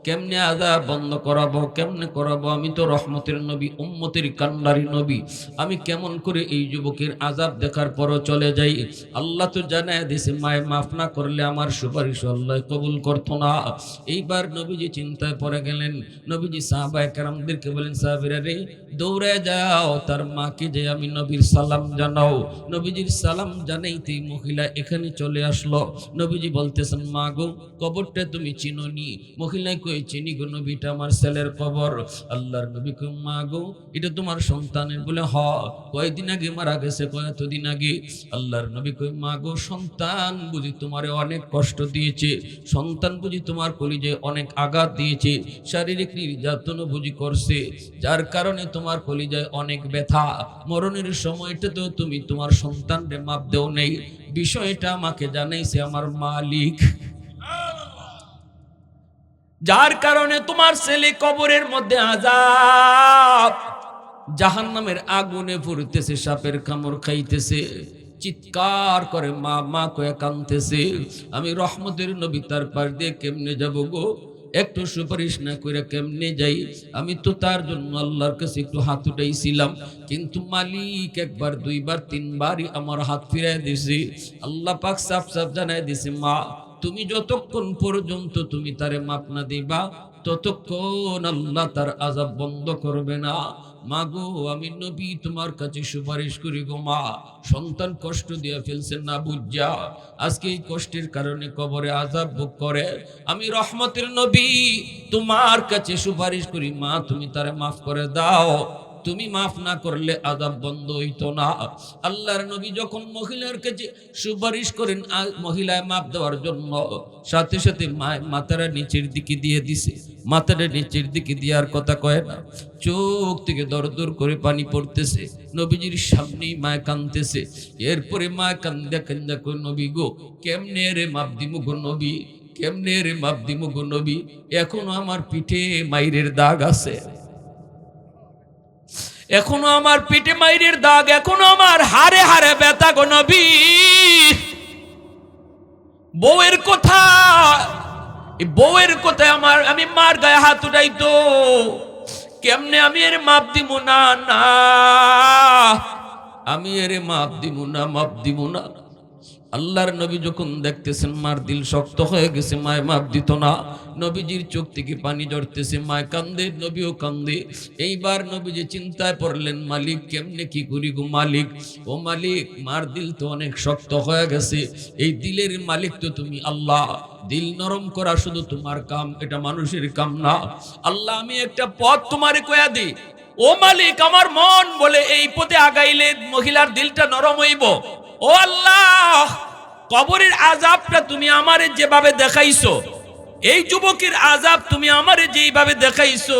কেমনে আযাব বন্ধ করাবো, কেমনে করাবো? আমি তো রহমতের নবী, উম্মতের কান্ডারি নবী, আমি কেমন করে এই যুবকের আযাব দেখার পরও চলে যাই? আল্লাহ তো জানায় দিয়েছে, মায় মাফ না করলে আমার সুপারিশ আল্লাহ কবুল করতো না। এইবার নবীজি চিন্তায় পড়ে গেলেন। নবীজি সাহাবায়ে কেরামদেরকে বলেন, সাহাবীরা রে, দৌড়ে যাও, তার মাকে যে আমি নবীর সালাম জানাও। নবীজির সালাম জানাইতেই মহিলা এখানে চলে আসলো। নবীজি বলতেছেন, মা গো, কবরটা তুমি চিনোনি? মহিলা কই, চিনি গো নবীটা আমার ছেলের কবর। আল্লাহর নবী কই, মা গো, এটা তোমার সন্তানের? বলে হ। কয়দিন আগে মারা গেছে? কয় এতদিন আগে। আল্লাহর নবী কই, মা গো, সন্তান বুঝি তোমারে অনেক কষ্ট দিয়েছে, সন্তান বুঝি তোমার কলিজায় অনেক আঘাত দিয়েছে, শারীরিক নির্যাতন বুঝি করছে, যার কারণে তোমার কলিজায় অনেক ব্যথা। মরণের সময়টা তো তুমি তোমার সন্তানরে মাপ দেও নেই, বিষয়টা আমাকে জানাইছে আমার মালিক। যার কারণে তোমার ছেলে কবরের মধ্যে আযাব, জাহান্নামের আগুনে পুড়তেছে, সাপের কামড় খাইতেছে, চিৎকার করে মা মা কয়ে কাঁদতেছে। আমি রহমতের নবী তার পাশ দিয়ে কেমনে যাব গো, একটু সুপারিশ না করে কেমনে যাই? আমি তো তার জন্য আল্লাহর কাছে একটু হাত উঠাইছিলাম, কিন্তু মালিক একবার দুইবার তিনবারই আমার হাত ফিরাই দিছে। আল্লাহ পাক সাফ সাফ জানাই দিছে, মা তুমি যতক্ষণ পর্যন্ত তুমি তারে মাপ না দিবা ততক্ষণ আল্লাহ তার আযাব বন্ধ করবে না। মা গো, আমি নবী তোমার কাছে সুপারিশ করি গো মা, সন্তান কষ্ট দিয়ে ফেলছেন না বুঝা, আজকে এই কষ্টের কারণে কবরে আযাব ভোগ করে। আমি রহমতের নবী তোমার কাছে সুপারিশ করি, মা তুমি তারে মাফ করে দাও, তুমি মাফ না করলে আযাব বন্ধ হইতো না। আল্লাহর নবী যখন মহিলার কাছে সুপারিশ করেন মহিলায় মাফ দেওয়ার জন্য, সাথে সাথে মাথাটা নিচের দিকে দিয়ে দিছে। মাথাটা নিচের দিকে দেওয়ার কথা কয় না, চোখ থেকে দর দর করে পানি পড়তেছে, নবীজির সামনেই মায় কাঁদতেছে। এরপরে মায় কান্দা কান্দা কই, নবী গো কেমনে রে মাপ দিমু গো নবী, কেমনে রে মাপ দিমু গো নবী, এখনো আমার পিঠে মাইরের দাগ আছে, এখনো আমার পিঠে মাইরের দাগ, এখনো আমার হারে হারে ব্যথা গো নবী। বউয়ের কথা, বউয়ের কথায় আমি মার গায়ে হাত উঠাই তো কেমনে আমি এর মাপ দিব না, না আমি এর মাপ দিব না, মাপ দিব না। আল্লাহর নবী যখন দেখতেছেন মার দিল শক্ত হয়ে গেছে, মায় মাপ দিত না, নবীজির চোখ থেকে পানি ঝরতেছে, মায় কান্দে, নবীও কান্দে। এইবার নবীজি চিন্তায় পড়লেন, মালিক কেমনে কি করি গো মালিক, ও মালিক মার দিল তো অনেক শক্ত হয়ে গেছে, এই দিলের মালিক তো তুমি আল্লাহ, দিল নরম করা শুধু তোমার কাম, এটা মানুষের কাম না। আল্লাহ আমি একটা পথ তোমারে কয়া দিই, ও মালিক আমার মন বলে এই পথে আগাইলে মহিলার দিলটা নরম হইব। ও আল্লাহ, কবরের আযাবটা তুমি আমারে যেভাবে দেখাইছো, এই যুবকের আযাব তুমি আমারে যেইভাবে দেখাইছো,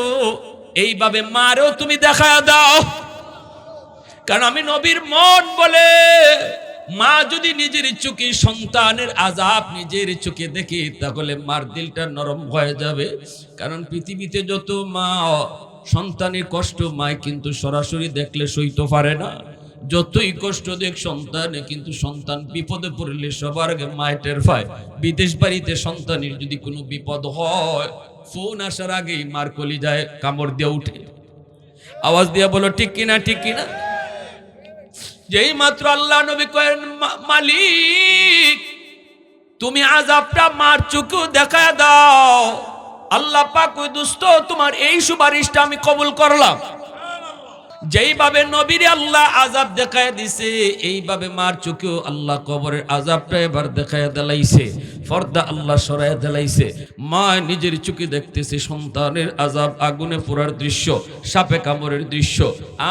এইভাবে মারেও তুমি দেখায়া দাও। কারণ আমি নবীর মন বলে, মা যদি নিজের চোখে সন্তানের আযাব নিজের চোখে দেখে, তাহলে মার দিলটা নরম হয়ে যাবে। কারণ পৃথিবীতে যত মা সন্তানের কষ্ট, মায় কিন্তু সরাসরি দেখলে সইতে পারে না। যতই কষ্ট দেখ সন্তানে, কিন্তু সন্তান বিপদে পড়লে সবার আগে মায় টের পায়। বিদেশ বাড়িতে সন্তানের যদি কোনো বিপদ হয়, ফোন আসার আগেই মার কলিজায় কামড় দিয়ে উঠে। আওয়াজ দিয়া বলো ঠিক কিনা, ঠিক কিনা? যেই মাত্র আল্লাহ নবী কয়েন, মালিক তুমি আযাবটা মার চোখে দেখায় দাও, আল্লাহ পাক ওই দোস্ত তোমার এই সুপারিশটা আমি কবুল করলাম। যেইভাবে নবীর আল্লাহ আযাব দেখায় দিছে, এইভাবে মার চোখেও আল্লাহ কবরের আযাবটা এবার দেখায় দিলাইছে, পর্দা আল্লাহ সরায় দিলাইছে। মা নিজের চোখে দেখতেছে সন্তানের আযাব, আগুনে পোড়ার দৃশ্য, সাপে কামড়ের দৃশ্য,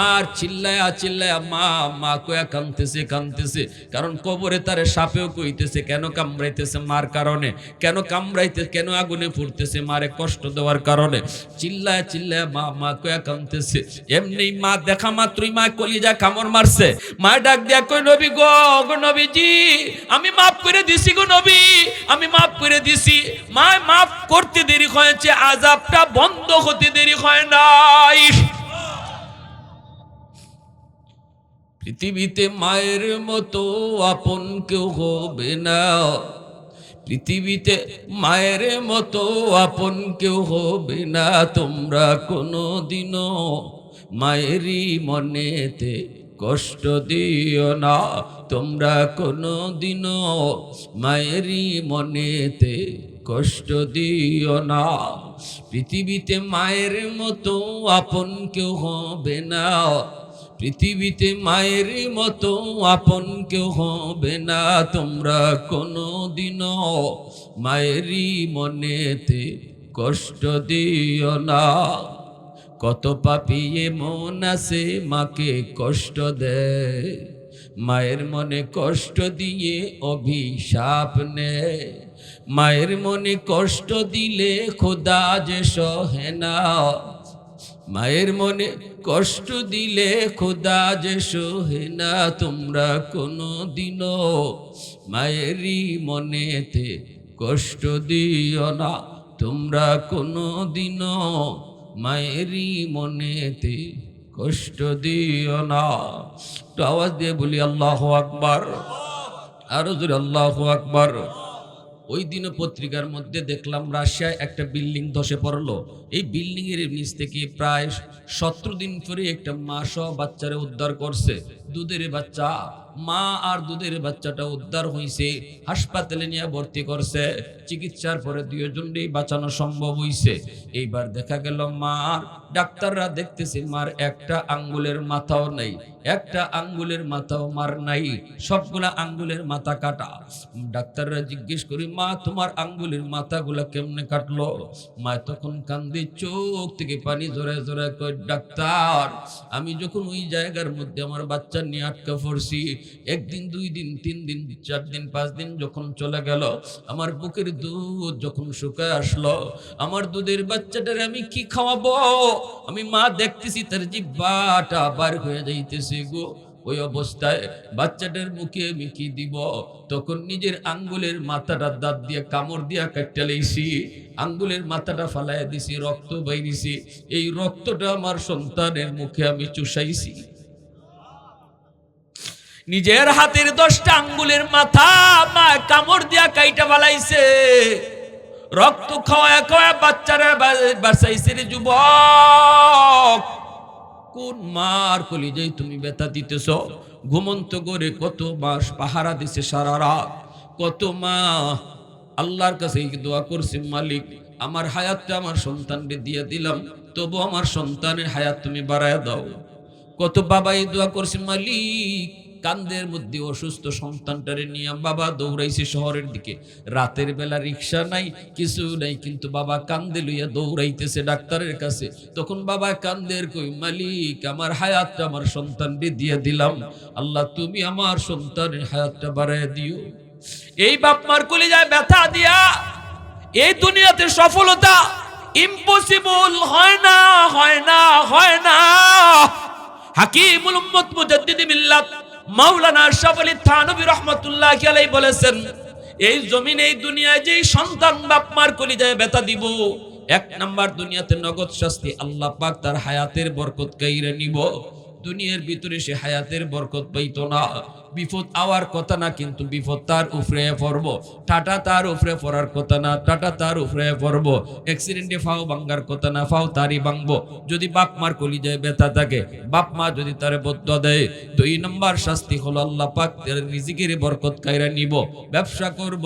আর চিল্লায়া চিল্লায়া মা মা কয়া কাঁদতেছে কাঁদতেছে। কারণ কবরে তারে সাপেও কইতেছে কেন কামড়াইতেছে, মার কারণে, কেন কামড়াইতে, কেন আগুনে পুড়তেছে, মারে কষ্ট দেওয়ার কারণে। চিল্লায়া চিল্লায়া মা মা কয়া কাঁদতেছে। এমনি মা দেখা মাত্রই মা কলিজা কামড় মারছে। মা ডাক দিয়া কই, নবী গো, গো নবীজি আমি মাফ করে দিছি গো নবী, আমি মাফ করে দিছি। মা মাফ করতে দেরি হয়েছে, আযাবটা বন্ধ হতে দেরি হয় নাই। পৃথিবীতে মায়ের মতো আপন কেউ হবে না, পৃথিবীতে মায়ের মতো আপন কেউ হবে না। তোমরা কোনো দিনও মায়েরই মনেতে কষ্ট দিও না, তোমরা কোনো দিনও মায়েরই মনেতে কষ্ট দিও না। পৃথিবীতে মায়ের মতো আপন কেউ হবে না, পৃথিবীতে মায়ের মতো আপন কেউ হবে না। তোমরা কোনো দিনও মায়েরই মনেতে কষ্ট দিও না। কত পাপী মন আছে মাকে কষ্ট দেয়, মায়ের মনে কষ্ট দিয়ে অভিশাপ নেয়। মায়ের মনে কষ্ট দিলে খোদা যে সহে না, মায়ের মনে কষ্ট দিলে খোদা যে সহে না। তোমরা কোনো দিনও মায়েরই মনেতে কষ্ট দিও না। তোমরা কোনো দিনও মায়েরই মনেতে কষ্ট দিও না। একটু আওয়াজ দিয়ে বলি আল্লাহু আকবার, আরো জোরে আল্লাহু আকবার। ওই দিনও পত্রিকার মধ্যে দেখলাম রাশিয়ায় একটা বিল্ডিং ধসে পড়লো। এই বিল্ডিং এর নিচ থেকে প্রায় 17 দিন পরে একটা মা সহ বাচ্চারে উদ্ধার করছে। দুধের বাচ্চা, মা আর দুধের বাচ্চাটা উদ্ধার হয়েছে, হাসপাতালে নিয়ে ভর্তি করছে। চিকিৎসার পরে দুজনকেই বাঁচানো সম্ভব হয়েছে। এইবার দেখা গেল মার, ডাক্তাররা দেখতেছে মার একটা আঙ্গুলের মাথাও নাই, একটা আঙ্গুলের মাথাও মার নাই, সবগুলা আঙ্গুলের মাথা কাটা। ডাক্তাররা জিজ্ঞেস করি, মা তোমার আঙ্গুলের মাথাগুলা কেমনে কাটলো? মা তখন কান্দে, চোখ থেকে পানি জড়ায় জড়ায় কয়, ডাক্তার আমি যখন ওই জায়গার মধ্যে আমার বাচ্চা নিয়ে আটকা পড়ছি, একদিন 2 দিন 3 দিন 4 দিন 5 দিন যখন চলে গেল, আমার বুকের দুধ যখন শুকায় আসলো, আমার দুধের বাচ্চাটারে আমি কি খাওয়াবো? আমি মা দেখতেছি তার জিহ্বাটা বার হয়ে যাইতেছে গো। ওই অবস্থায় বাচ্চাটার মুখে আমি কি দিব? তখন নিজের আঙ্গুলের মাথাটা দাঁত দিয়ে কামড় দিয়া কাটতে লাইছি, আঙ্গুলের মাথাটা ফালাইয়া দিছি, রক্ত বাইরিছি। এই রক্তটা আমার সন্তানের মুখে আমি চুষাইছি। নিজের হাতের 10টা আঙ্গুলের মাথা মা কামড় দিয়া কাইটা ফালাইছে, রক্ত খাওয়া খাওয়া বাচ্চারা বাঁচাইছে রে যুবক। কোন মার কলিজায় তুমি ব্যথা দিতেছ? ঘুমন্ত করে কত মাস পাহারা দিছে সারা রাত, কত মা আল্লাহর কাছে দোয়া করছে, মালিক আমার হায়াতটা আমার সন্তানকে দিয়ে দিলাম, তবু আমার সন্তানের হায়াত তুমি বাড়ায় দাও। কত বাবা এই দোয়া করছে, মালিক কান্দের মধ্যে অসুস্থ সন্তানটারে নিয়ে বাবা দৌড়াইছে শহরের দিকে। রাতের বেলা রিক্সা নাই, কিছু নাই, কিন্তু বাবা কান্দে লইয়া দৌড়াইতেছে ডাক্তারের কাছে। তখন বাবা কান্দের কই, মালিক আমার হায়াতটা আমার সন্তানকে দিয়ে দিলাম, আল্লাহ তুমি আমার সন্তানের হায়াতটা বাড়ায় দিও। এই বাপ মার কলিজায় ব্যথা দিয়া এই দুনিয়াতে সফলতা ইম্পসিবল হয় না, হয় না, হয় না। হাকিমুল উম্মত মুজাদ্দিদ মিল্লাত মাওলানা আশরাফ আলী থানভী রাহমাতুল্লাহি আলাইহি বলেছেন, এই জমিনে এই দুনিয়ায় যেই সন্তান বাপ মার কলিজায় ব্যথা দিব, 1 নাম্বার দুনিয়াতে নগদ শাস্তি, আল্লাহ পাক তার হায়াতের বরকত কাইরা নিব। দুনিয়ার ভিতরে সে হায়াতের বরকত পাইতো না। বিপদ আওয়ার কথা না, কিন্তু বিপদ তার উপরে পড়ব। টাটা তার উপরে পড়ার কথা না, টাটা তার উপরে পড়ব। অ্যাক্সিডেন্টে ফাও ভাঙ্গার কথা না, ফাও তারই ভাঙবো। যদি বাপ মার কলিজায় ব্যথা থাকে, বাপ মা যদি তারে বদয়া দেয়, 2 নম্বর শাস্তি হলো আল্লাহ পাক তার রিজিকের বরকত কাইরা নিব। ব্যবসা করব,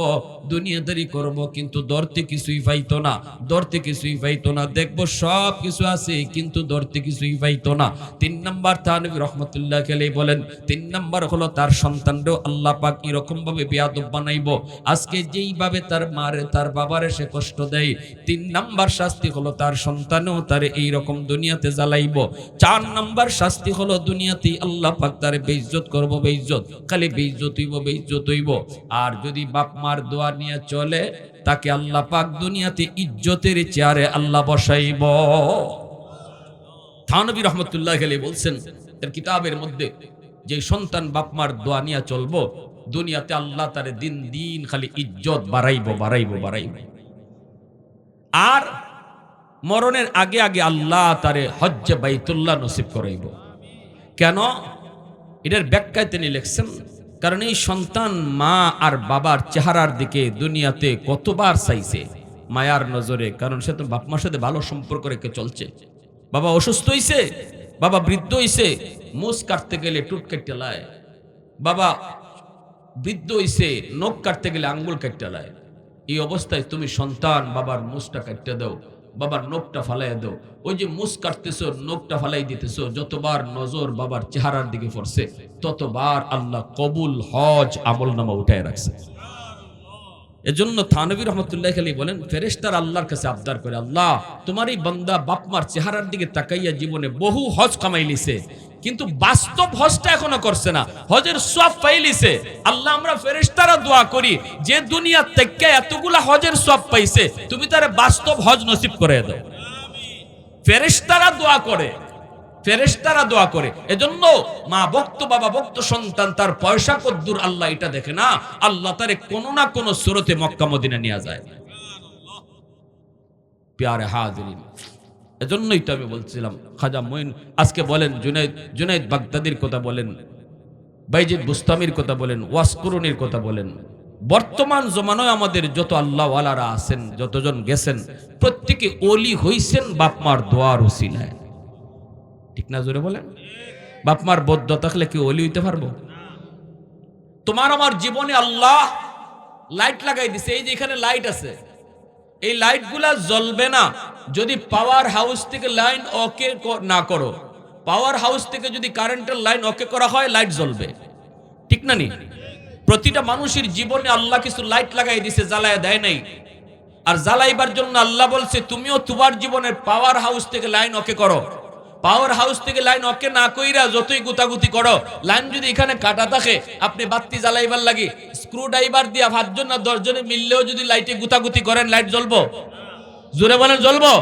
দুনিয়াদারি করব, কিন্তু ধরতে কিছুই পাইতো না, ধরতে কিছুই পাইতো না। দেখবো সব কিছু আছে, কিন্তু ধরতে কিছুই পাইতো না। 3 নম্বর থানভী রাহমাতুল্লাহি আলাইহি বলেন, 3 নম্বর হলো তার সন্তানও আল্লাহ পাক এরকম ভাবে বেয়াদব বানাইবো, আজকে যেইভাবে তার মারে তার বাবারে সে কষ্ট দেয়, 3 নম্বর শাস্তি হলো তার সন্তানও তারে এইরকম দুনিয়াতে জ্বালাইবো। 4 নম্বর শাস্তি হলো দুনিয়াতে আল্লাহ পাক তারে বেইজ্জত করব, বেইজ্জত, খালি বেইজ্জত হইব, বেইজ্জত হইব। আর যদি বাপ মার দোয়া নিয়ে চলে, তাকে আল্লাহ পাক দুনিয়াতে ইজ্জতের চেয়ারে আল্লাহ বসাইব। থানভী রাহমাতুল্লাহি আলাইহি বলছেন তার কিতাবের মধ্যে, যে সন্তান বাপ মার দোয়া নিয়ে চলবো, দুনিয়াতে আল্লাহ তারে দিন দিন খালি ইজ্জত বাড়াইবো, বাড়াইবো, বাড়াইবো। আর মরণের আগে আগে আল্লাহ তারে হজ্জে বাইতুল্লাহ নসিব করাইব। কেন? এটার ব্যাখ্যায় তিনি লিখছেন, কারণ এই সন্তান মা আর বাবার চেহারার দিকে দুনিয়াতে কতবার চাইছে মায়ার নজরে, কারণ সে তো বাপ মার সাথে ভালো সম্পর্ক রেখে চলছে। বাবা অসুস্থ হইছে, বাবা বৃদ্ধ হইছে, মুছ কাটতে গেলে টুট কেটে লায়, বাবা বৃদ্ধ হইছে, নখ কাটতে গেলে আঙ্গুল কেটে লায়। এই অবস্থায় তুমি সন্তান বাবার মুছটা কাটতে দাও, বাবার নখটা ফালাই দাও। ওই যে মুছ কাটতেছো, নখটা ফালাই দিতেছো, যতবার নজর বাবার চেহারার দিকে পড়ছে, ততবার আল্লাহ কবুল হজ আমল নামা উঠায় রাখছে। এজন্য থানভী রাহমাতুল্লাহি আলাইহি বলেন, ফেরেশতারা আল্লাহর কাছে আবদার করে, আল্লাহ তোমার এই বান্দা বাপ মার চেহারার দিকে তাকাইয়া জীবনে বহু হজ কামাইলিছে, কিন্তু বাস্তব হজটা এখনো করছে না, হজের সওয়াব পাইলিছে। আল্লাহ আমরা ফেরেশতারা দোয়া করি, যে দুনিয়া থেকে এতগুলা হজের সওয়াব পাইছে, তুমি তারে বাস্তব হজ নসিব করে দাও। ফেরেশতারা দোয়া করে, ফেরেশতারা দোয়া করে। এজন্য মা ভক্ত, বাবা ভক্ত, সন্তান তার পয়সা কদ্দুর আল্লাহ এটা দেখে না, আল্লাহ তারে কোনো না কোনো সুরতে মক্কা মদিনা নিয়ে যায়। প্যারে হাজিরিন, এজন্যই তো আমি বলছিলাম খাজা মঈন আজকে বলেন, জুনাইদ বাগদাদির কথা বলেন, বাইজিদ বুস্তামির কথা বলেন, ওয়াসকুরুনির কথা বলেন, বর্তমান জমানায় আমাদের যত আল্লাহওয়ালারা আছেন, যতজন গেছেন, প্রত্যেকে ওলি হইছেন বাপমার দোয়ার উসিলায়। ঠিক না? জোরে বলেন। বাপমার বদ্ধ থাকলে কি ওলি হইতে পারবো? তোমার আমার জীবনে আল্লাহ লাইট লাগাই দিছে, এই যে এখানে লাইট আছে, এই লাইটগুলা জ্বলবে না যদি পাওয়ার হাউস থেকে লাইন ওকে না করো। পাওয়ার হাউস থেকে যদি কারেন্টের লাইন ওকে করা হয়, লাইট জ্বলবে। ঠিক না নি? প্রতিটা মানুষের জীবনে আল্লাহ কিছু লাইট লাগাই দিছে, জ্বালায় দেয় নাই। আর জ্বালাইবার জন্য আল্লাহ বলছে তুমিও তোমার জীবনের পাওয়ার হাউস থেকে লাইন ওকে করো। পাওয়ার হাউস থেকে লাইন ওকে না কইরা যতই গুতাগুতি করো, লাইন যদি এখানে কাটা থাকে, আপনি বাতি জ্বালাইবার লাগি স্ক্রু ড্রাইভার দিয়া 5 জন না 10 জনে মিললেও যদি লাইটে গুতাগুতি করেন, লাইট জ্বলবো? জোরে বলেন, জ্বলবো?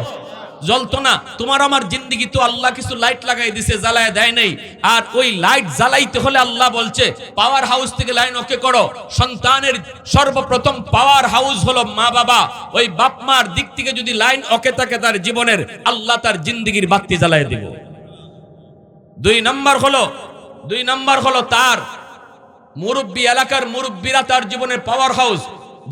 জ্বলতো না। তোমার আমার জিন্দেগি তো আল্লাহ কিছু লাইট লাগাই দিছে, জ্বালায় দেয় নাই। আর ওই লাইট জ্বালাইতে হলে আল্লাহ বলছে পাওয়ার হাউস থেকে লাইন ওকে করো। সন্তানের সর্বপ্রথম পাওয়ার হাউস হলো মা বাবা। ওই বাপ মার দিক থেকে যদি লাইন ওকে থাকে তার জীবনের, আল্লাহ তার জিন্দেগির বাতি জ্বালায় দিব। 2 নাম্বার হলো তার মুরব্বী, এলাকার মুরব্বীরা তার জীবনের পাওয়ার হাউস।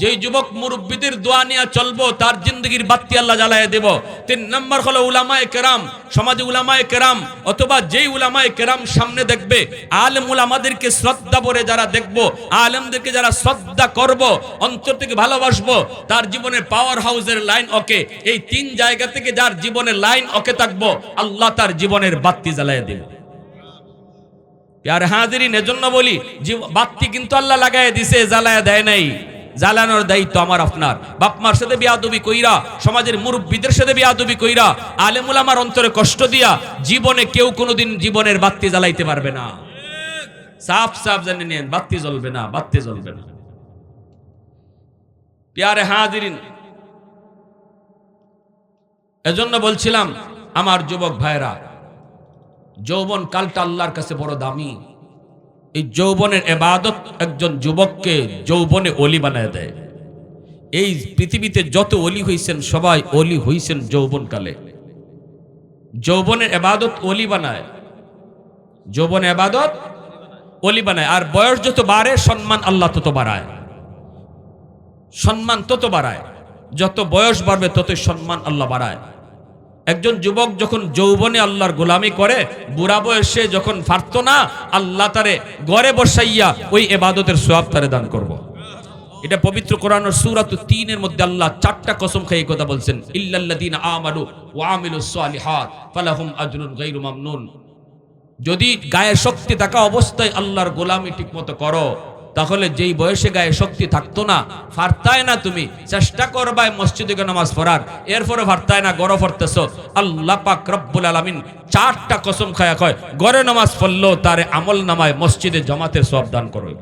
যেই যুবক মুরব্বীদের দোয়া নিয়ে চলবো, তার জিন্দগির বাতি আল্লাহ জ্বালায় দেব। 3 নাম্বার হলো উলামায়ে কেরাম, সমাজে উলামায়ে কেরাম, অথবা যেই উলামায়ে কেরাম সামনে দেখবে, আলেম উলামাদেরকে শ্রদ্ধা ভরে যারা দেখবো, আলেমদেরকে যারা শ্রদ্ধা করব, অন্তর থেকে ভালোবাসবো, তার জীবনের পাওয়ার হাউসের লাইন ওকে। এই 3 জায়গা থেকে যার জীবনের লাইন ওকে থাকবো, আল্লাহ তার জীবনের বাতি জ্বালায় দেব। প্যারে হাজিরিন, এজন্য বলি বাতি কিন্তু আল্লাহ লাগায় দিছে, জ্বালায় দেয় নাই। জ্বালানোর দায়িত্ব আমার আপনার। বাপমার সাথে বেয়াদবি কইরা, সমাজের মুরব্বীদের সাথে বেয়াদবি কইরা, আলেম উলামার অন্তরে কষ্ট দিয়া জীবনে কেউ কোনোদিন জীবনের বাতি জ্বালাইতে পারবে না। সাফ সাফ জানে নেন, বাতি জ্বলবে না, বাতি জ্বলবে না। প্যারে হাজিরিন, এজন্য বলছিলাম আমার যুবক ভাইরা, যৌবন কালটা আল্লাহর কাছে বড় দামি। এই যৌবনের ইবাদত একজন যুবককে যৌবনে ওলি বানায় দেয়। এই পৃথিবীতে যত ওলি হইছেন, সবাই ওলি হইছেন যৌবনকালে। যৌবনের ইবাদত ওলি বানায়, যৌবনের ইবাদত ওলি বানায়। আর বয়স যত বাড়ে, সম্মান আল্লাহ তত বাড়ায়, সম্মান তত বাড়ায়। যত বয়স বাড়বে ততই সম্মান আল্লাহ বাড়ায়। একজন যুবক যখন যৌবনে আল্লাহর গোলামি করে, বুড়া বয়সে যখন পারত না, আল্লাহ তারে ঘরে বসাইয়া ওই ইবাদতের সওয়াব তারে দান করব। এটা পবিত্র কোরআনের সূরা 3 এর মধ্যে আল্লাহ 4টা কসম খেয়ে কথা বলছেন, ইল্লাল্লাযীনা আমানু ওয়া আমিলুস সালিহাত ফালাহুম আজরুন গায়রু মামনুন। যদি গায়ে শক্তি থাকা অবস্থায় আল্লাহর গোলামি ঠিকমতো করো, তাহলে যেই বয়সে গায়ে শক্তি থাকতো না, ফারতায় না, তুমি চেষ্টা করবাই মসজিদে গিয়ে নামাজ পড়ার, এরপরে ফারতায় না, গড় পড়তেছো, আল্লাহ পাক রব্বুল আলামিন 4টা কসম খায়া কয়, গড়ে নামাজ পড়লেও তারে আমল নামায় মসজিদে জামাতের সওয়াব দান করো।